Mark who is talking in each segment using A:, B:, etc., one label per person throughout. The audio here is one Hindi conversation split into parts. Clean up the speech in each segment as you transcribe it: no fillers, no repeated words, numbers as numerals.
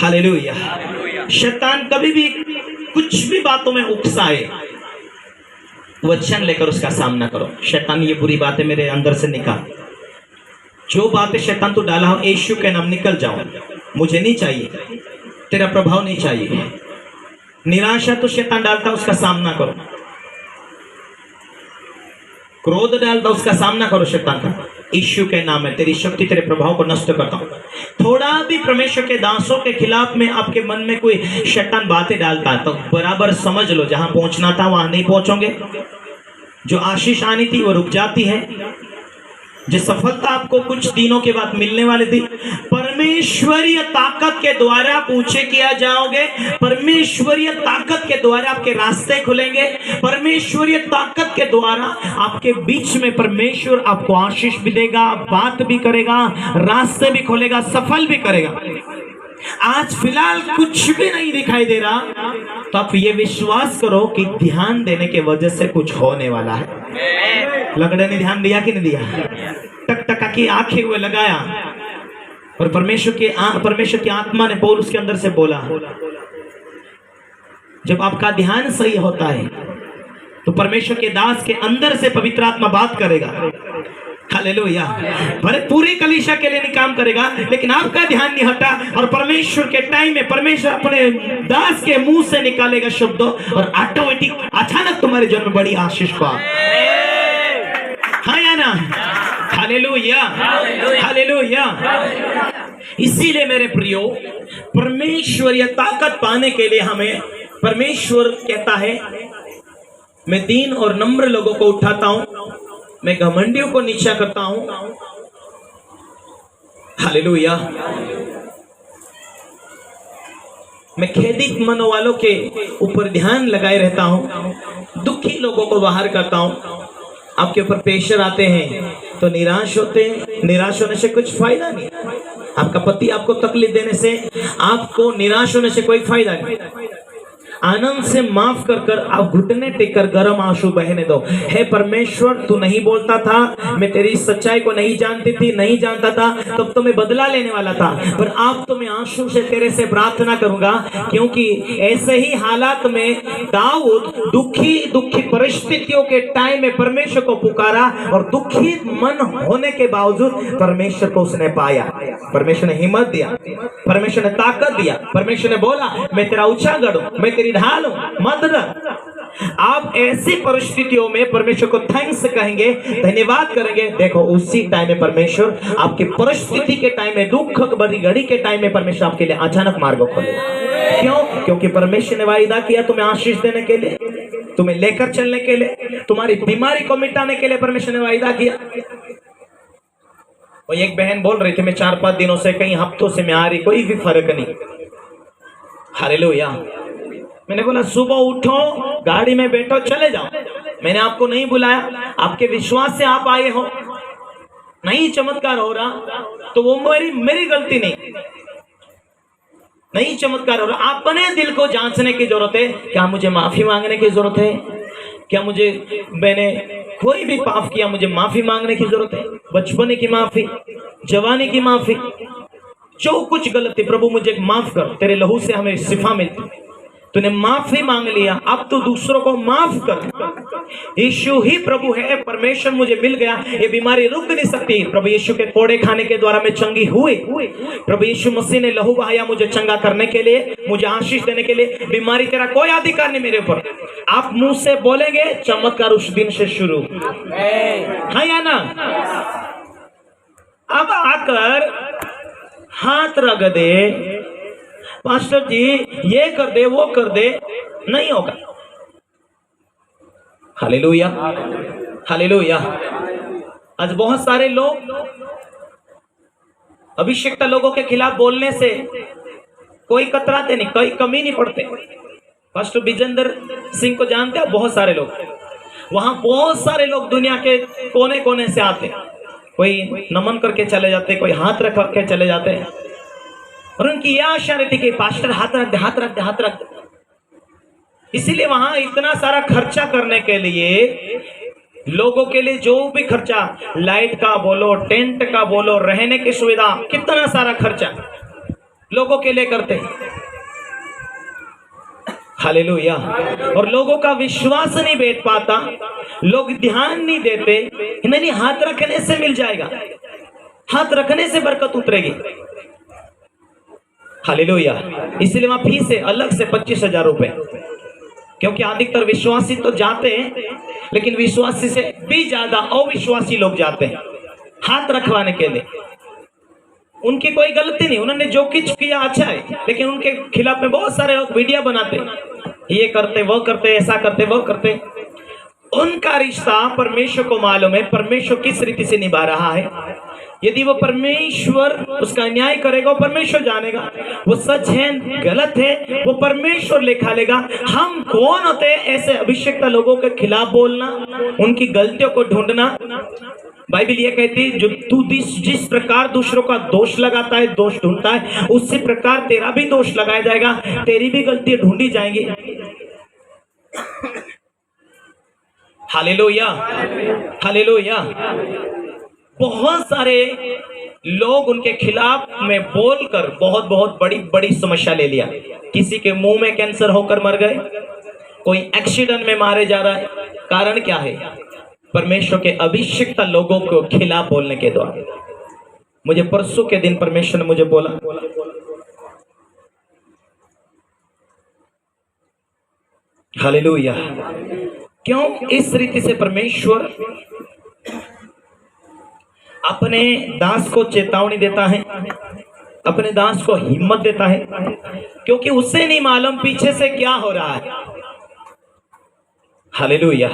A: हालेलुया। शैतान कभी भी कुछ भी बातों में उकसाए, वचन लेकर उसका सामना करो। शैतान ये बुरी बातें मेरे अंदर से निकाल, जो बातें शैतान तू डाला हो यीशु के नाम निकल जाओ, मुझे नहीं चाहिए, तेरा प्रभाव नहीं चाहिए। निराशा तो शैतान डालता, उसका सामना करो। क्रोध डालता, उसका सामना करो शैतान का। यीशु के नाम में तेरी शक्ति तेरे प्रभाव को नष्ट करता हूं। थोड़ा भी परमेश्वर के दासों के खिलाफ में आपके मन में कोई शैतान बातें डालता है तो बराबर समझ लो, जहां पहुंचना था वहां नहीं पहुंचोगे। जो आशीष आनी थी वो रुक जाती है, जो सफलता आपको कुछ दिनों के बाद मिलने वाली थी, परमेश्वरीय ताकत के द्वारा आप ऊंचे किया जाओगे। परमेश्वरीय ताकत के द्वारा आपके रास्ते खुलेंगे। परमेश्वरीय ताकत के द्वारा आपके बीच में परमेश्वर आपको आशीष भी देगा, बात भी करेगा, रास्ते भी खोलेगा, सफल भी करेगा। आज फिलहाल कुछ भी नहीं दिखाई दे रहा तो आप ये विश्वास करो कि ध्यान देने के वजह से कुछ होने वाला है। लगड़े ने ध्यान दिया कि नहीं दिया? टक टका की आंखें हुए लगाया और परमेश्वर की आत्मा ने पौलुस के अंदर से बोला, जब आपका ध्यान सही होता है तो परमेश्वर के दास के अंदर से पवित्र आत्मा बात करेगा। हालेलुया। भले पूरी कलीसिया के लिए नहीं काम करेगा, लेकिन आपका ध्यान नहीं हटा और परमेश्वर के टाइम में परमेश्वर अपने दास के मुंह से निकालेगा शब्दों और ऑटोमेटिक अचानक तुम्हारे जीवन में बड़ी आशीष को। हाँ या ना? Hallelujah, hallelujah. इसीलिए मेरे प्रियो, परमेश्वरीय ताकत पाने के लिए हमें परमेश्वर कहता है, मैं दीन और नम्र लोगों को उठाता हूं, मैं घमंडियों को नीचा करता हूं। हालेलुया। मैं खेदित मनों वालों के ऊपर ध्यान लगाए रहता हूं, दुखी लोगों को बाहर करता हूं। आपके ऊपर प्रेशर आते हैं तो निराश होते हैं, निराश होने से कुछ फायदा नहीं। आपका पति आपको तकलीफ देने से, आपको निराश होने से कोई फायदा नहीं। आनंद से माफ कर कर आप घुटने टेक कर गर्म आंसू बहने दो। हे परमेश्वर, तू नहीं बोलता था, मैं तेरी सच्चाई को नहीं जानती थी, नहीं जानता था, तब तो मैं बदला लेने वाला था, पर अब तो मैं आंसू से तेरे से प्रार्थना करूंगा, क्योंकि ऐसे ही हालात में दाऊद दुखी परिस्थितियों के टाइम में परमेश्वर को पुकारा और दुखी मन होने के बावजूद परमेश्वर को उसने पाया। परमेश्वर ने हिम्मत दिया, परमेश्वर ने ताकत दिया, परमेश्वर ने बोला, मैं तेरा ऊंचा गढ़ हूं, मैं तेरी ढाल हूं, मत डर। आप ऐसी परिस्थितियों में परमेश्वर को थैंक्स कहेंगे, धन्यवाद करेंगे। देखो उसी टाइम में परमेश्वर आपकी परिस्थिति के टाइम में, दुख भरी घड़ी के टाइम में परमेश्वर आपके लिए अचानक मार्ग खोलेगा। क्यों? क्योंकि परमेश्वर ने वायदा किया तुम्हें आशीष देने के लिए, तुम्हें लेकर चलने के लिए, तुम्हारी बीमारी को मिटाने के लिए परमेश्वर ने वायदा किया। और एक बहन बोल रही थी, मैं 4-5 दिनों से, कई हफ्तों से मैं आ रही, कोई भी फर्क नहीं। हालेलुया। मैंने बोला सुबह उठो, गाड़ी में बैठो, चले जाओ। मैंने आपको नहीं बुलाया, आपके विश्वास से आप आए हो। नहीं चमत्कार हो रहा तो वो मेरी गलती नहीं चमत्कार हो रहा। अपने दिल को जांचने की जरूरत है। क्या मुझे माफी मांगने की जरूरत है? क्या मैंने कोई भी पाप किया, मुझे माफी मांगने की जरूरत है? बचपने की माफी, जवानी की माफी, जो कुछ गलती, प्रभु मुझे माफ कर, तेरे लहू से हमें शिफा मिलती। तूने माफी मांग लिया, अब तो दूसरों को माफ कर। यीशु ही प्रभु है। परमेश्वर मुझे मिल गया, ये बीमारी रुक नहीं सकती। प्रभु यीशु के कोड़े खाने के द्वारा मैं चंगी हुई। प्रभु यीशु मसीह ने लहू बहाया मुझे चंगा करने के लिए, मुझे आशीष देने के लिए। बीमारी तेरा कोई अधिकार नहीं मेरे ऊपर। आप मुंह से बोलेंगे, चमत्कार उस दिन से शुरू। हाँ या ना? अब आकर हाथ रख दे, पास्टर जी ये कर दे, वो कर दे, नहीं होगा। Hallelujah, hallelujah. आज बहुत सारे लोग अभिषिक्त लोगों के खिलाफ बोलने से कोई कतराते नहीं, कोई कमी नहीं पड़ते। पास्टर विजेंद्र सिंह को जानते हो? बहुत सारे लोग, वहां बहुत सारे लोग दुनिया के कोने कोने से आते, कोई नमन करके चले जाते, कोई हाथ रख के चले जाते, और उनकी यह आशा रहती कि पास्टर हाथ रख दे, हाथ रख दे, हाथ रख दे। इसीलिए वहां इतना सारा खर्चा करने के लिए, लोगों के लिए जो भी खर्चा, लाइट का बोलो, टेंट का बोलो, रहने की सुविधा, कितना सारा खर्चा। लोगों के लिए करते हैं। हालेलुया। और लोगों का विश्वास नहीं बैठ पाता, लोग ध्यान नहीं देते, नहीं हाथ रखने से मिल जाएगा, हाथ रखने से बरकत उतरेगी। हालेलुया। इसलिए वहां फीस है अलग से 25,000 रुपए, क्योंकि अधिकतर विश्वासी तो जाते हैं, लेकिन विश्वासी से भी ज्यादा अविश्वासी लोग जाते हैं हाथ रखवाने के लिए। उनकी कोई गलती नहीं, उन्होंने जो कुछ किया अच्छा है, लेकिन उनके खिलाफ में बहुत सारे लोग वीडियो बनाते, ये करते वो करते, ऐसा करते वो करते। उनका रिश्ता परमेश्वर को मालूम है परमेश्वर किस रीति से निभा रहा है। यदि वो परमेश्वर उसका न्याय करेगा, परमेश्वर जानेगा वो सच है गलत है, वो परमेश्वर लेखा लेगा। हम कौन होते हैं ऐसे अभिषेकता लोगों के खिलाफ बोलना, उनकी गलतियों को ढूंढना। बाइबल ये कहती है जो तू जिस प्रकार दूसरों का दोष लगाता है, दोष ढूंढता है, उसी प्रकार तेरा भी दोष लगाया जाएगा, तेरी भी गलती ढूंढी जाएंगी। Hallelujah, hallelujah. बहुत सारे लोग उनके खिलाफ में बोलकर बहुत बहुत बड़ी बड़ी समस्या ले लिया। किसी के मुंह में कैंसर होकर मर गए, कोई एक्सीडेंट में मारे जा रहा है। कारण क्या है? परमेश्वर के अभिषिक्त लोगों को खिलाफ बोलने के द्वारा। मुझे परसों के दिन परमेश्वर ने मुझे बोला, हालेलुया, क्यों इस रीति से परमेश्वर अपने दास को चेतावनी देता है, अपने दास को हिम्मत देता है, क्योंकि उसे नहीं मालूम पीछे से क्या हो रहा है। हालेलुया।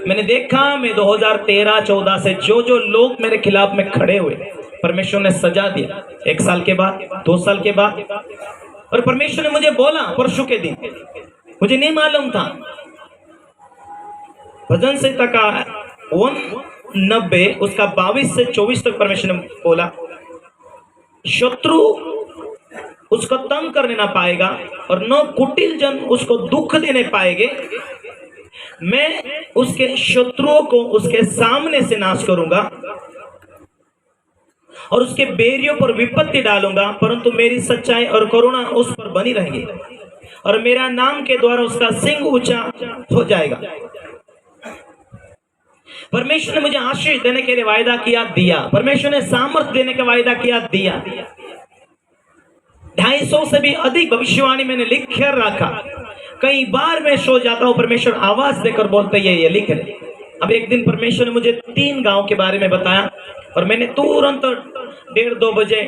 A: मैंने देखा, मैं 2013-14 से जो लोग मेरे खिलाफ में खड़े हुए, परमेश्वर ने सजा दिया 1 साल के बाद, 2 साल के बाद। और परमेश्वर ने मुझे बोला परसों के दिन, मुझे नहीं मालूम था। भजन संहिता का 90 उसका 22 से 24 तक परमेश्वर ने बोला, शत्रु उसको तंग करने ना पाएगा और न कुटिल जन उसको दुख देने पाएंगे। मैं उसके शत्रुओं को उसके सामने से नाश करूंगा और उसके बैरियों पर विपत्ति डालूंगा, परंतु मेरी सच्चाई और करुणा उस पर बनी रहेगी और मेरा नाम के द्वारा उसका सिंह ऊंचा हो जाएगा। परमेश्वर ने मुझे आशीष देने के लिए वायदा किया, दिया। परमेश्वर ने सामर्थ्य देने का वायदा किया, दिया। 250 से भी अधिक भविष्यवाणी मैंने लिख कर रखा। कई बार मैं सो जाता हूं, परमेश्वर आवाज देकर बोलते ये लिख रहे। अब एक दिन परमेश्वर ने मुझे 3 गांव के बारे में बताया और मैंने तुरंत 1:30-2 बजे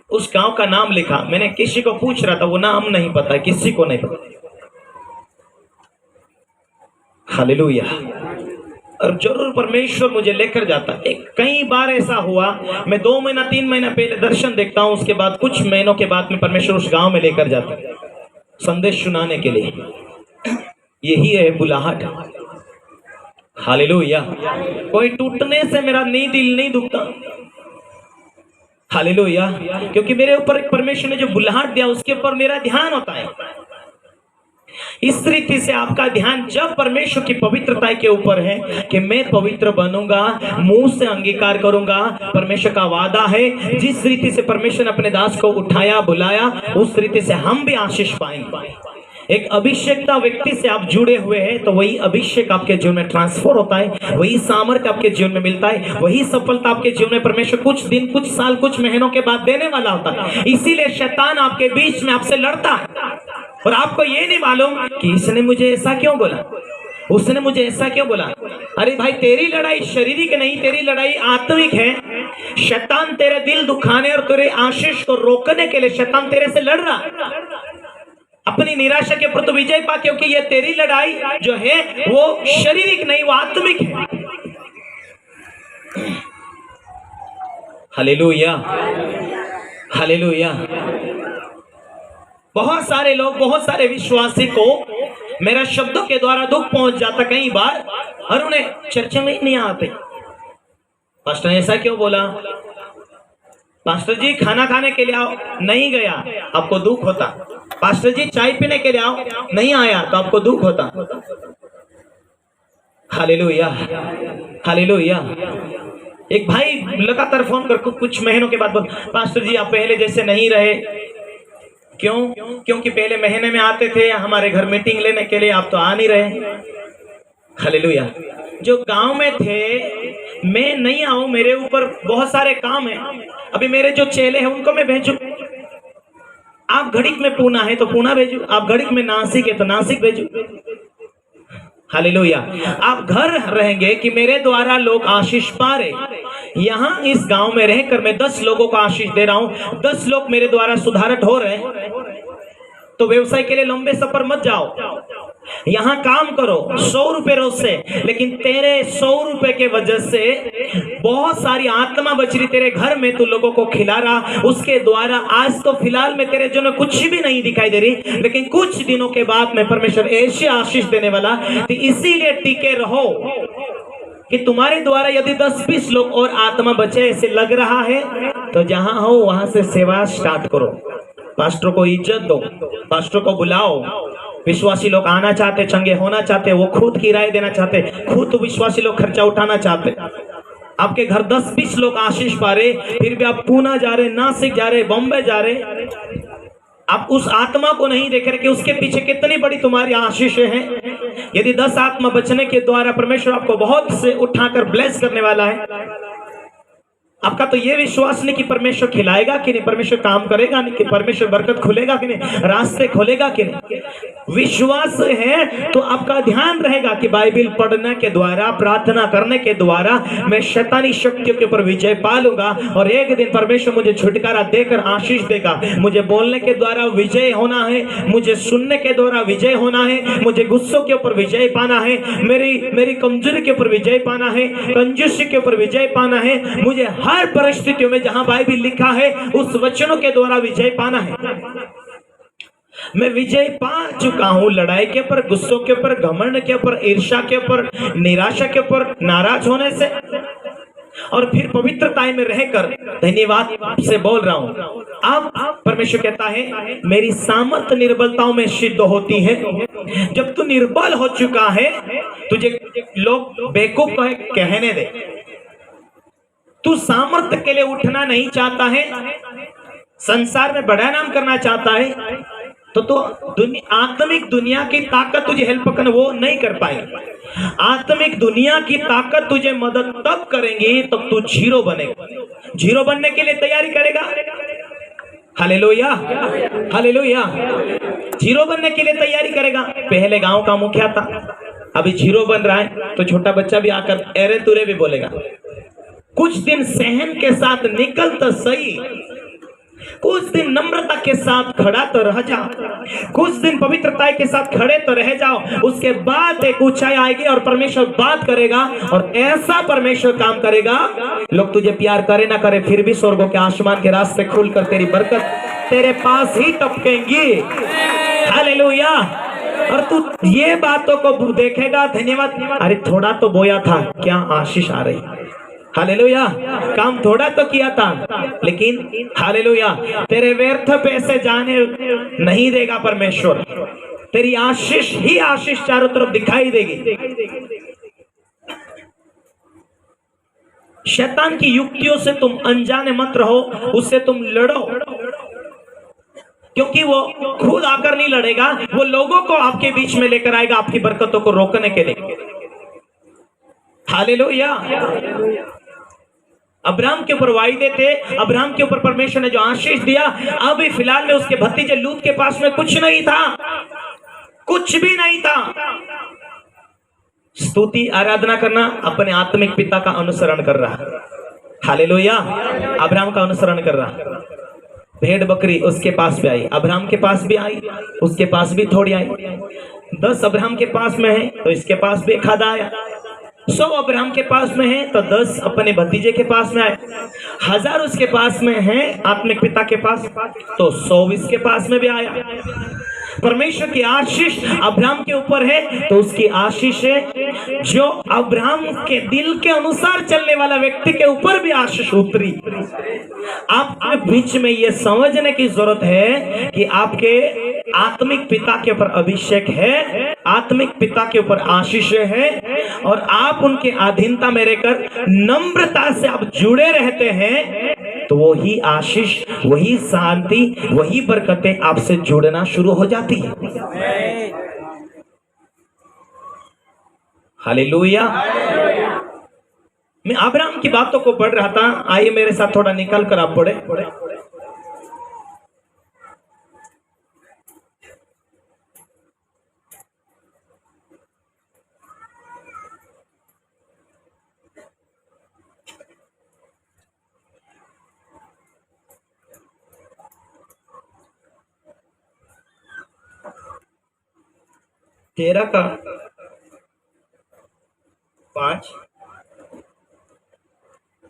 A: उस गांव का नाम लिखा। मैंने किसी को पूछ रहा था, वो नाम नहीं पता, किसी को नहीं पता। हालेलुया। और जरूर परमेश्वर मुझे लेकर जाता है। कई बार ऐसा हुआ, मैं 2 महीना 3 महीना पहले दर्शन देखता हूं, उसके बाद कुछ महीनों के बाद में परमेश्वर उस गांव में लेकर जाता है संदेश सुनाने के लिए। यही है बुलाहट। हालेलुया। कोई टूटने से मेरा दिल नहीं दुखता। हालेलुया। क्योंकि मेरे ऊपर परमेश्वर ने जो बुलाहट दिया उसके ऊपर मेरा ध्यान होता है। इस रीति से आपका ध्यान जब परमेश्वर की पवित्रता के ऊपर है कि मैं पवित्र बनूंगा, मुंह से अंगीकार करूंगा, परमेश्वर का वादा है। जिस रीति से परमेश्वर ने अपने दास को उठाया, बुलाया, उस रीति से हम भी आशीष पाएंगे। एक अभिषेकता व्यक्ति से आप जुड़े हुए हैं तो वही अभिषेक आपके जीवन में ट्रांसफर होता है, वही सामर्थ्य आपके जीवन में मिलता है, वही सफलता आपके जीवन में परमेश्वर कुछ दिन, कुछ साल, कुछ महीनों के बाद देने वाला होता है। इसीलिए शैतान आपके बीच में आपसे लड़ता है और आपको ये नहीं मालूम कि इसने मुझे ऐसा क्यों बोला, उसने मुझे ऐसा क्यों बोला। अरे भाई, तेरी लड़ाई शारीरिक नहीं, तेरी लड़ाई आत्मिक है। शैतान तेरे दिल दुखाने और तेरे आशीष को रोकने के लिए शैतान तेरे से लड़ रहा है। अपनी निराशा के ऊपर तो विजय पा, क्योंकि ये तेरी लड़ाई जो है वो शारीरिक नहीं, वो आत्मिक है। Hallelujah, hallelujah. बहुत सारे लोग, बहुत सारे विश्वासी को मेरा शब्दों के द्वारा दुख पहुंच जाता कई बार और उन्हें चर्चा में नहीं आते। पास्टर ने ऐसा क्यों बोला, पास्टर जी खाना खाने के लिए आओ, नहीं गया, आपको दुख होता। पास्टर जी चाय पीने के लिए आओ, नहीं आया तो आपको दुख होता। Hallelujah, hallelujah. एक भाई लगातार फोन कर कुछ महीनों के बाद बोल, पास्टर जी आप पहले जैसे नहीं रहे। क्यों? क्योंकि पहले महीने में आते थे हमारे घर मीटिंग लेने के लिए, आप तो आ नहीं रहे। हालेलुया। जो गांव में थे, मैं नहीं आऊं, मेरे ऊपर बहुत सारे काम है, अभी मेरे जो चेले हैं उनको मैं भेजू। आप घड़िक में पूना है तो पूना भेजू, आप घड़िक में नासिक है तो नासिक भेजू। हालेलुया। आप घर रहेंगे कि मेरे द्वारा लोग आशीष पा रहे। यहाँ इस गांव में रहकर मैं 10 लोगों को आशीष दे रहा हूं, 10 लोग मेरे द्वारा सुधारत हो रहे हैं। तो व्यवसाय के लिए लंबे सफर मत जाओ, यहाँ काम करो 100 रुपए रोज से, लेकिन तेरे 100 रुपए के वजह से बहुत सारी आत्मा बच रही तेरे घर में, तू लोगों को खिला रहा। उसके द्वारा आज तो फिलहाल में तेरे जो कुछ भी नहीं दिखाई दे रही, लेकिन कुछ दिनों के बाद में परमेश्वर ऐसी आशीष देने वाला। तो इसीलिए टिके रहो कि तुम्हारे द्वारा यदि 10-20 लोग और आत्मा बचे ऐसे लग रहा है, तो जहां हो वहां से सेवा स्टार्ट करो। पास्टर को इज्जत दो, पास्टर को बुलाओ। विश्वासी लोग आना चाहते, चंगे होना चाहते, वो खुद किराए देना चाहते, खुद विश्वासी लोग खर्चा उठाना चाहते। आपके घर 10-20 लोग आशीष पा रहे, फिर भी आप पूना जा रहे, नासिक जा रहे, बॉम्बे जा रहे। आप उस आत्मा को नहीं देख रहे कि उसके पीछे कितनी बड़ी तुम्हारी आशीष है। यदि 10 आत्मा बचने के द्वारा परमेश्वर आपको बहुत से उठाकर ब्लेस करने वाला है। आपका तो ये विश्वास नहीं कि परमेश्वर खिलाएगा कि नहीं, परमेश्वर काम करेगा नहीं, कि परमेश्वर बरकत खुलेगा कि नहीं, रास्ते खोलेगा कि नहीं। विश्वास है तो आपका ध्यान रहेगा कि बाइबल पढ़ने के द्वारा, प्रार्थना करने के द्वारा मैं शैतानी शक्तियों के ऊपर विजय पा लूंगा, और एक दिन परमेश्वर मुझे छुटकारा देकर आशीष देगा। मुझे बोलने के द्वारा विजय होना है, मुझे सुनने के द्वारा विजय होना है, मुझे गुस्सों के ऊपर विजय पाना है, मेरी कमजोरी के ऊपर विजय पाना है, कंजूसी के ऊपर विजय पाना है। मुझे हर परिस्थितियों में जहां बाइबल लिखा है उस वचनों के द्वारा विजय पाना है। मैं विजय पा चुका हूं लड़ाई के ऊपर, गुस्सों के ऊपर, घमंड के ऊपर, ईर्ष्या के ऊपर, निराशा के ऊपर, नाराज होने से। और फिर पवित्रता में रहकर धन्यवाद से बोल रहा हूं। अब परमेश्वर कहता है मेरी सामर्थ्य निर्बलताओं में सिद्ध होती है। जब तू निर्बल हो चुका है, तुझे लोग बेवकूफ कहने दे, तू सामर्थ्य के लिए उठना नहीं चाहता है, संसार में बड़ा नाम करना चाहता है, तो आत्मिक दुनिया की ताकत तुझे हेल्प करना वो नहीं कर पाएगी। आत्मिक दुनिया की ताकत तुझे मदद तब करेंगी तब तू जीरो बनेगा। जीरो बनने के लिए तैयारी करेगा। Hallelujah, hallelujah. जीरो बनने के लिए तैयारी करेगा। पहले गांव का मुखिया था, अभी जीरो बन रहा है, तो छोटा बच्चा भी आकर एरे तुरे भी बोलेगा। कुछ दिन सहन के साथ निकल तो सही, कुछ दिन नम्रता के साथ खड़ा तो रह जाओ, कुछ दिन पवित्रता के साथ खड़े तो रह जाओ। उसके बाद एक ऊंचाई आएगी और परमेश्वर बात करेगा, और ऐसा परमेश्वर काम करेगा, लोग तुझे प्यार करे ना करे, फिर भी स्वर्गों के आसमान के रास्ते खुलकर तेरी बरकत तेरे पास ही टपकेंगी। हालेलुया। और तू ये बातों को देखेगा, धन्यवाद, अरे थोड़ा तो बोया था, क्या आशीष आ रही। हालेलुया। काम थोड़ा तो किया था, लेकिन हालेलुया तेरे व्यर्थ पैसे जाने नहीं देगा परमेश्वर। तेरी आशीष ही आशीष चारों तरफ दिखाई देगी। शैतान की युक्तियों से तुम अनजाने मत रहो, उससे तुम लड़ो, क्योंकि वो खुद आकर नहीं लड़ेगा, वो लोगों को आपके बीच में लेकर आएगा आपकी बरकतों को रोकने के लिए। हालेलुया। अब्राहम के ऊपर वायदे थे, अब्राहम के ऊपर परमेश्वर ने जो आशीष दिया, अभी फिलहाल में उसके भतीजे लूत के पास में कुछ नहीं था, कुछ भी नहीं था। स्तुति आराधना करना, अपने आत्मिक पिता का अनुसरण कर रहा। हालेलुया। अब्राहम का अनुसरण कर रहा। भेड़ बकरी उसके पास भी आई, अब्राहम के पास भी आई, उसके पास भी थोड़ी आई। 10 अब्राहम के पास में है तो इसके पास भी एक आधा आया। 100 अब्राहम के पास में है तो 10 अपने भतीजे के पास में आए। 1000 उसके पास में है आत्मिक पिता के पास, तो 100 इसके पास में भी आया। परमेश्वर की आशीष अब्राहम के ऊपर है तो उसकी आशीष है जो अब्राहम के दिल के अनुसार चलने वाला व्यक्ति के ऊपर भी आशीष उतरी। आपके बीच में यह समझने की जरूरत है कि आपके आत्मिक पिता के ऊपर अभिषेक है, आत्मिक पिता के ऊपर आशीष है, और आप उनके अधीनता में रहकर नम्रता से आप जुड़े रहते हैं, तो वही आशीष, वही शांति, वही बरकतें आपसे जुड़ना शुरू हो जाती है। हालेलुया। मैं अब्राहम की बातों को पढ़ रहा था, आइए मेरे साथ थोड़ा निकल कर आप पढ़े। तेरह का 5।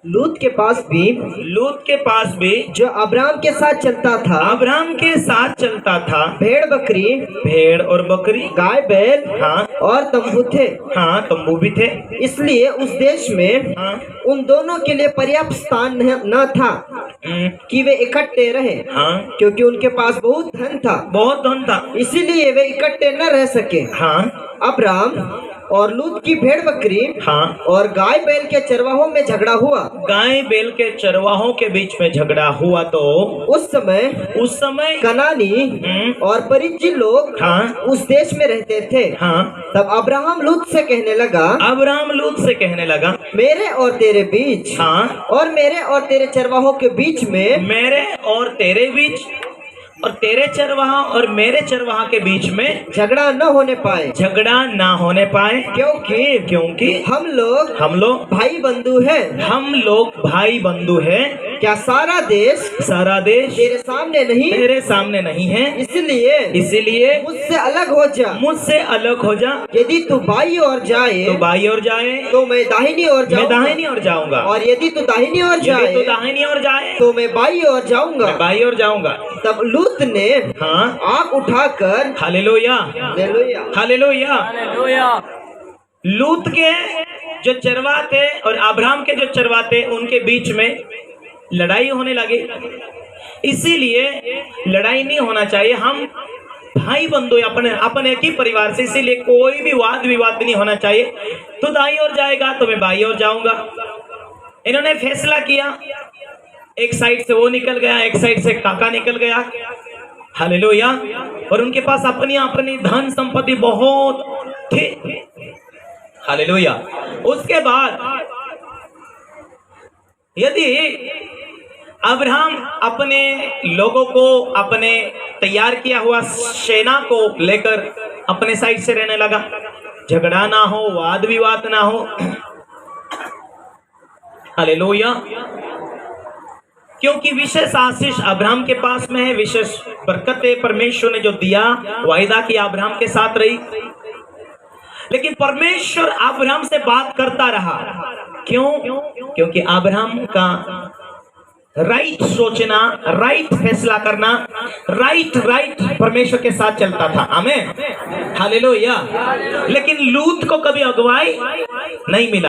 B: लूत के पास भी
A: जो
B: अब्राम के साथ चलता था,
A: अब्राहम के साथ चलता था,
B: भेड़ बकरी,
A: भेड़ और बकरी,
B: गाय बैल,
A: हाँ,
B: और तंबू थे।
A: हाँ, तंबू भी थे।
B: इसलिए उस देश में
A: हाँ,
B: उन दोनों के लिए पर्याप्त स्थान न था कि वे इकट्ठे रहे,
A: हाँ,
B: क्योंकि उनके पास बहुत धन था,
A: बहुत धन था,
B: इसीलिए वे इकट्ठे न रह सके।
A: हाँ,
B: अब्राम और लूत की भेड़ बकरी,
A: हाँ,
B: और गाय बैल के चरवाहों में झगड़ा हुआ।
A: गाय बैल के चरवाहों के बीच में झगड़ा हुआ तो
B: उस समय कनानी और परिज्जी लोग
A: हाँ,
B: उस देश में रहते थे।
A: हाँ,
B: तब अब्राहम लूत से कहने लगा,
A: अब्राहम लूत से कहने लगा,
B: मेरे और तेरे बीच,
A: हाँ,
B: और मेरे और तेरे चरवाहों के बीच में,
A: मेरे और तेरे बीच, और तेरे चरवाहा और मेरे चरवाहा के बीच में
B: झगड़ा न होने पाए,
A: झगड़ा ना होने पाए, क्योंकि
B: हम लोग भाई बंधु हैं।
A: हम लोग भाई बंधु हैं।
B: क्या सारा देश तेरे सामने नहीं है?
A: इसलिए
B: मुझसे अलग हो जा। यदि तू बाई ओर जाए तो मैं दाहिनी ओर
A: जाऊंगा,
B: और यदि तू दाहिनी ओर जाए तो मैं बाई ओर जाऊंगा। तब लूत ने
A: हाँ,
B: आँख उठाकर,
A: हालेलुया,
B: हालेलुया,
A: लूत के जो चरवा थे और अब्राहम के जो चरवा थे उनके बीच में लड़ाई होने लगी। इसीलिए लड़ाई नहीं होना चाहिए, हम भाई बंधु अपने एक ही परिवार से, इसीलिए कोई भी वाद विवाद नहीं होना चाहिए। तो दाई ओर जाएगा तो मैं बाई ओर जाऊंगा। इन्होंने फैसला किया, एक साइड से वो निकल गया, एक साइड से काका निकल गया। हालेलुया। और उनके पास अपनी धन संपत्ति बहुत थी। हालेलुया। उसके बाद यदि अब्राहम अपने लोगों को, अपने तैयार किया हुआ सेना को लेकर अपने साइड से रहने लगा, झगड़ा ना हो, वाद विवाद ना हो। हालेलुया। क्योंकि विशेष आशीष अब्राहम के पास में है, विशेष बरकतें परमेश्वर ने जो दिया, वायदा किया अब्राहम के साथ रही। लेकिन परमेश्वर अब्राहम से बात करता रहा। क्यों? क्योंकि अब्राहम का राइट सोचना, राइट फैसला करना, राइट परमेश्वर के साथ चलता था। आमीन, हालेलुया। लेकिन लूत को कभी अगुवाई नहीं मिला।